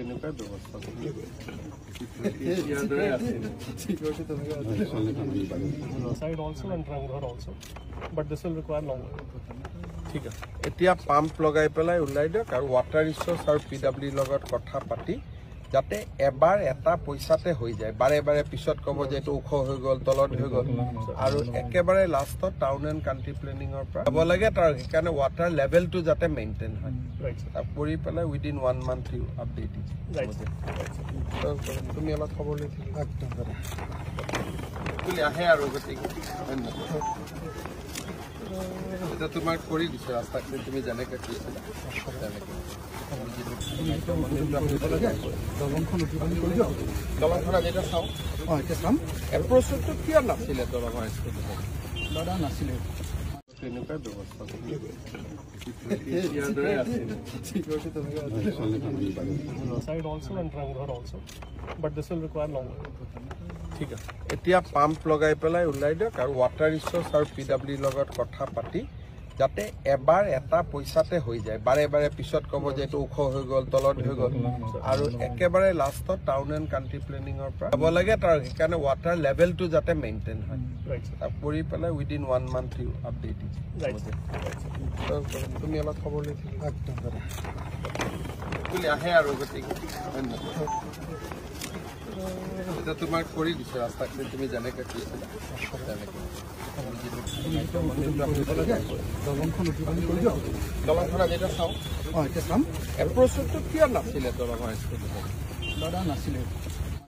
তেনেকুৱাই ব্যৱস্থা side also and Rangghar also, but this will require longer. ঠিক আছে এতিয়া পাম্প লগাই পেলাই উলাই দিয়ক আৰু ওয়াটাৰ ৰিসোৰ্স আৰু পিডব্লিউ লগত কথা পাতি যাতে এবাৰ এটা পইচাতে হৈ যায় বাৰে বাৰে পিছত কব যে এটো ওখ হৈ গল তলত হৈ গল আৰু একেবাৰে লাষ্টত টাউন এণ্ড কান্ট্ৰি প্লেনিংৰ পৰা হ'ব লাগে তাৰ কাৰণে ওয়াটাৰ লেভেলটো যাতে মেইনটেইন হয় Right, sir. তাক কৰি পেলাই within 1 month you update it Right, sir. তুমি অলপ খবৰ লৈ থাকিবা একদম তুলি আহে আৰু গতিকে এটা তোমাক কৰি দিছে ৰাস্তাখিনি তুমি যেনেকৈ কৈছিলা তেনেকৈ দলংখন যেটা চাওঁ এতিয়া চাম এপ্ৰ'চটো কিয় নাছিলে দলঙৰ দাদা নাছিলে তেনেকুৱাই ব্যৱস্থা Side also and Rangghar also, but this will require longer. ঠিক আছে এতিয়া পাম্প লগাই পেলাই উলাই দিয়ক আৰু ওয়াটাৰ ৰিসোৰ্স আৰু পিডব্লিউ লগত কথা পাতি যাতে এবাৰ এটা পইচাতে হৈ যায় বাৰে বাৰে পিছত কব যে এটো ওখ হৈ গল তলত হৈ গল আৰু একেবাৰে লাষ্টত টাউন এণ্ড কান্ট্ৰি প্লেনিংৰ পৰা হ'ব লাগে তাৰ কাৰণে ওয়াটাৰ লেভেলটো যাতে মেইনটেইন হয় Right, sir. তাক কৰি পেলাই within 1 month you update it Right, sir. তুমি অলপ খবৰ লৈ থাকিবা একদম তুলি আহে আৰু গতিকে এটা তোমাক কৰি দিছে ৰাস্তাখিনি তুমি যেনেকৈ কৈছিলা তেনেকৈ দলংখন যেটা চাওঁ এতিয়া চাম এপ্ৰ'চটো কিয় নাছিলে দলঙৰ দাদা নাছিলে